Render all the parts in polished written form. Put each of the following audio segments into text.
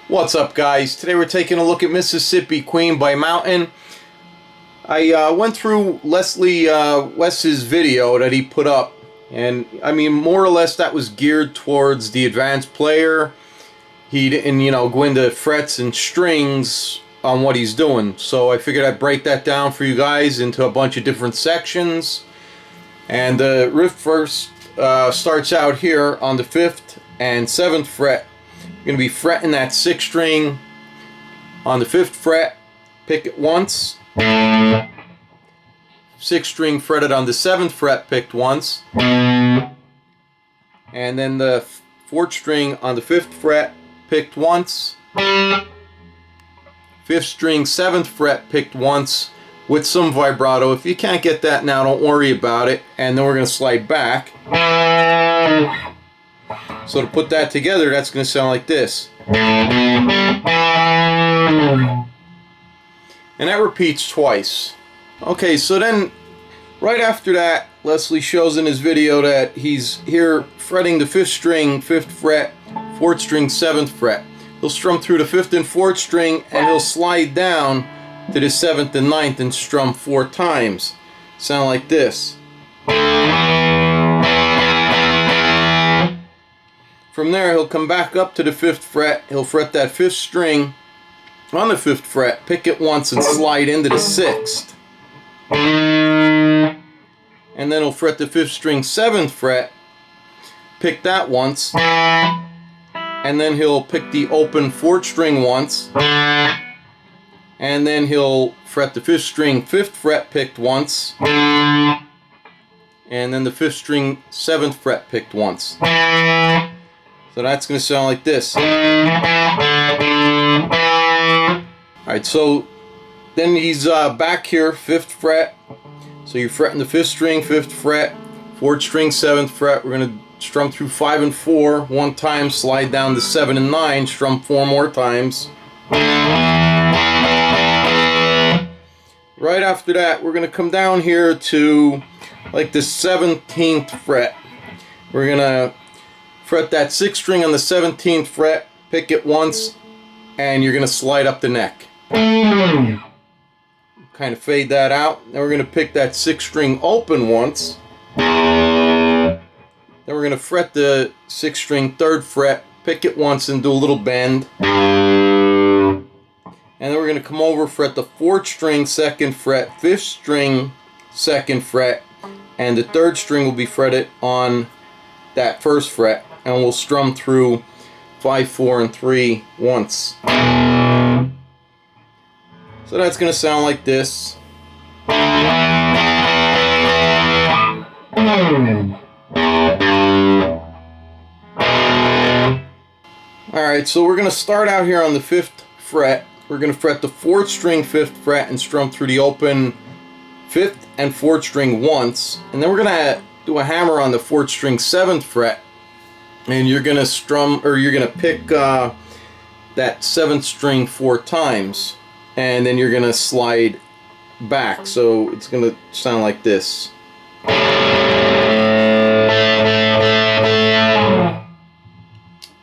What's up, guys? Today we're taking a look at Mississippi Queen by Mountain. I went through Leslie West's video that he put up, and I mean, more or less that was geared towards the advanced player. He didn't, go into frets and strings on what he's doing. So I figured I'd break that down for you guys into a bunch of different sections. And the riff first starts out here on the 5th and 7th fret. You're going to be fretting that 6th string on the 5th fret, pick it once. 6th string fretted on the 7th fret, picked once. And then the 4th string on the 5th fret, picked once. 5th string, 7th fret, picked once with some vibrato. If you can't get that now, don't worry about it. And then we're going to slide back. So to put that together, that's going to sound like this. And that repeats twice. Okay, so then right after that, Leslie shows in his video that he's here fretting the 5th string, 5th fret, 4th string, 7th fret. He'll strum through the 5th and 4th string, and he'll slide down to the 7th and 9th and strum 4 times. Sound like this. From there, he'll come back up to the 5th fret. He'll fret that 5th string on the 5th fret, pick it once, and slide into the 6th. And then he'll fret the 5th string, 7th fret, pick that once, and then he'll pick the open 4th string once, and then he'll fret the 5th string, 5th fret, picked once, and then the 5th string, 7th fret, picked once. So that's going to sound like this. Alright, so then he's back here, 5th fret. So you're fretting the 5th string, 5th fret, 4th string, 7th fret. We're going to strum through 5 and 4 one time, slide down to 7 and 9, strum 4 more times. Right after that, we're going to come down here to like the 17th fret. We're going to fret that 6th string on the 17th fret, pick it once, and you're going to slide up the neck. Kind of fade that out. Then we're going to pick that 6th string open once. Then we're going to fret the 6th string 3rd fret, pick it once, and do a little bend. And then we're going to come over, fret the 4th string 2nd fret, 5th string 2nd fret, and the 3rd string will be fretted on that 1st fret, and we'll strum through 5, 4, and 3 once. So that's going to sound like this. Alright, so we're going to start out here on the 5th fret. We're going to fret the 4th string 5th fret and strum through the open 5th and 4th string once. And then we're going to do a hammer on the 4th string 7th fret. And you're going to strum, or you're going to pick that 7th string 4 times. And then you're going to slide back. So it's going to sound like this.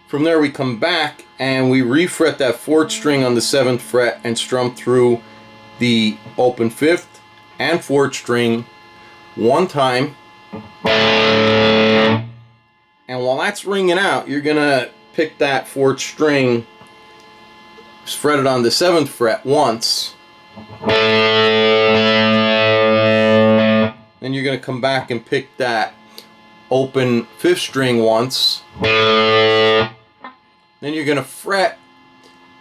From there we come back and we refret that 4th string on the 7th fret and strum through the open 5th and 4th string one time. And while that's ringing out, you're going to pick that 4th string, fret it on the 7th fret once. Then you're going to come back and pick that open 5th string once. Then you're going to fret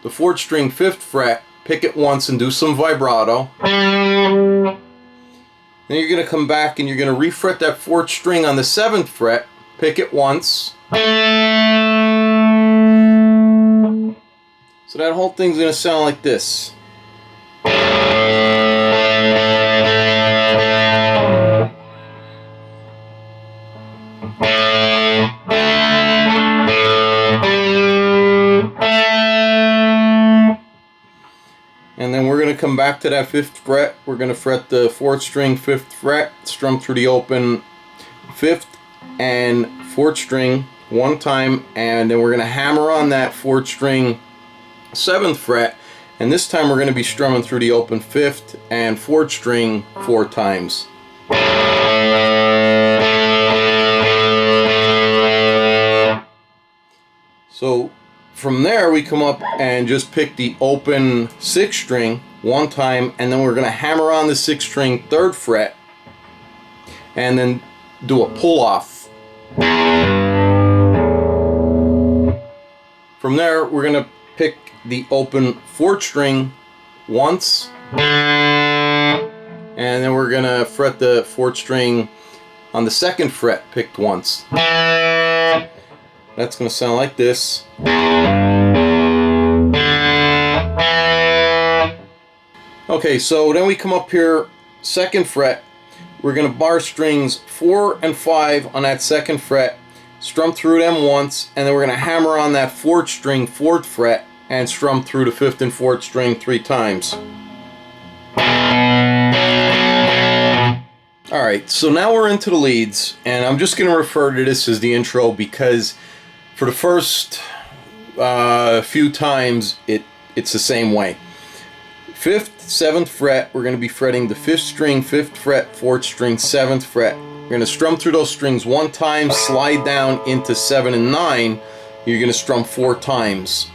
the 4th string 5th fret, pick it once, and do some vibrato. Then you're going to come back and you're going to refret that 4th string on the 7th fret, pick it once. So that whole thing's going to sound like this. And then we're going to come back to that 5th fret. We're going to fret the 4th string 5th fret, strum through the open 5th and 4th string one time, and then we're going to hammer on that 4th string 7th fret, and this time we're going to be strumming through the open 5th and 4th string 4 times. So from there we come up and just pick the open 6th string 1 time, and then we're going to hammer on the 6th string 3rd fret and then do a pull off. From there we're going to pick the open 4th string once, and then we're going to fret the 4th string on the 2nd fret picked once. That's going to sound like this. Okay, so then we come up here, 2nd fret. We're going to bar strings 4 and 5 on that 2nd fret, strum through them once, and then we're going to hammer on that 4th string 4th fret and strum through the 5th and 4th string 3 times. Alright, so now we're into the leads, and I'm just going to refer to this as the intro because for the first few times it's the same way. 5th, 7th fret, we're going to be fretting the 5th string 5th fret, 4th string 7th fret. We're going to strum through those strings 1 time, slide down into 7 and 9. You're going to strum 4 times.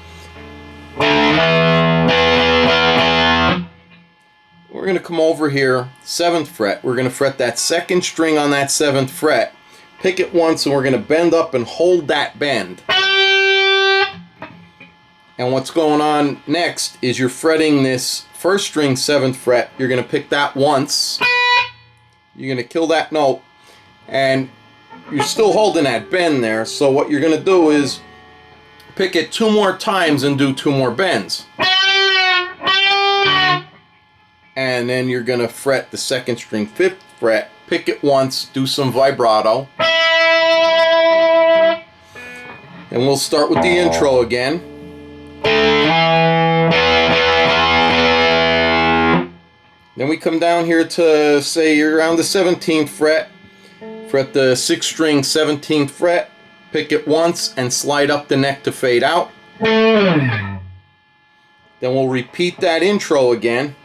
We're going to come over here, 7th fret. We're going to fret that 2nd string on that 7th fret, pick it once, and we're going to bend up and hold that bend. And what's going on next is you're fretting this 1st string 7th fret. You're going to pick that once. You're going to kill that note, and you're still holding that bend there. So what you're going to do is pick it 2 more times and do 2 more bends. And then you're going to fret the 2nd string 5th fret, pick it once, do some vibrato. And we'll start with the intro again. Then we come down here to, say, you're around the 17th fret, fret the 6th string 17th fret, pick it once and slide up the neck to fade out. Then we'll repeat that intro again.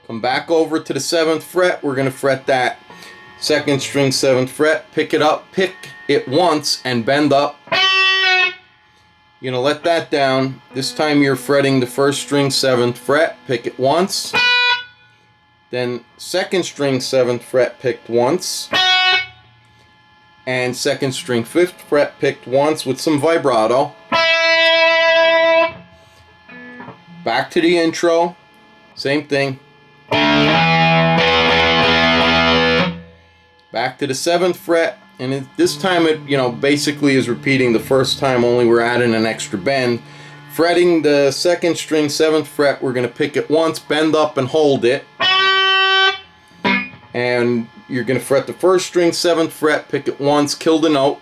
Come back over to the 7th fret. We're going to fret that 2nd string 7th fret, pick it up, pick it once and bend up. You're going to let that down. This time you're fretting the 1st string 7th fret, pick it once. Then 2nd string 7th fret picked once. And 2nd string 5th fret picked once with some vibrato. Back to the intro. Same thing. Back to the 7th fret, and this time it basically is repeating the first time, only we're adding an extra bend. Fretting the 2nd string 7th fret, we're going to pick it once, bend up and hold it. And you're going to fret the 1st string 7th fret, pick it once, kill the note.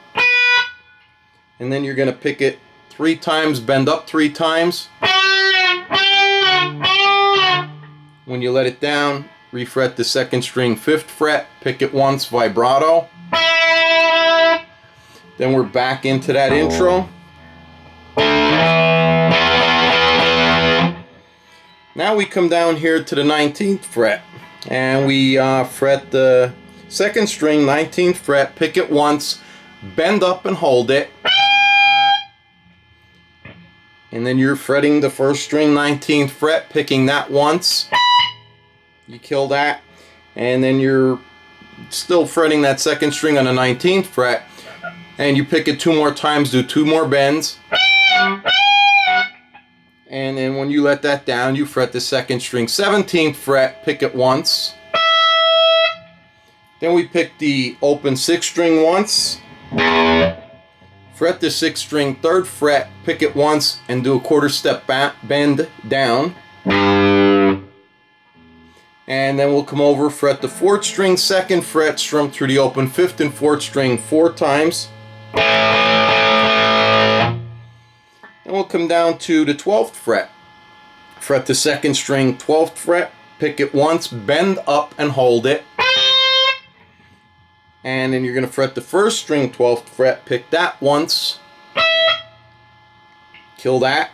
And then you're going to pick it 3 times, bend up 3 times. When you let it down, refret the 2nd string 5th fret, pick it once, vibrato. Then we're back into that intro. Now we come down here to the 19th fret, and we fret the 2nd string 19th fret, pick it once, bend up and hold it. And then you're fretting the 1st string 19th fret, picking that once. You kill that, and then you're still fretting that 2nd string on the 19th fret, and you pick it 2 more times, do 2 more bends, and then when you let that down, you fret the 2nd string 17th fret, pick it once. Then we pick the open 6th string once, fret the 6th string 3rd fret, pick it once, and do a 1/4 step bend down. And then we'll come over, fret the 4th string 2nd fret, strum through the open 5th and 4th string 4 times. Then we'll come down to the 12th fret. Fret the 2nd string 12th fret, pick it once, bend up and hold it. And then you're going to fret the 1st string 12th fret, pick that once. kill that.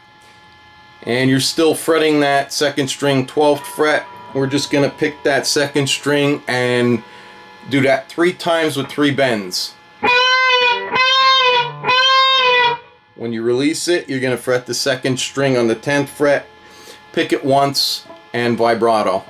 And you're still fretting that second string 12th fret. We're just going to pick that second string and do that 3 times with 3 bends. When you release it, you're going to fret the second string on the 10th fret, pick it once, and vibrato.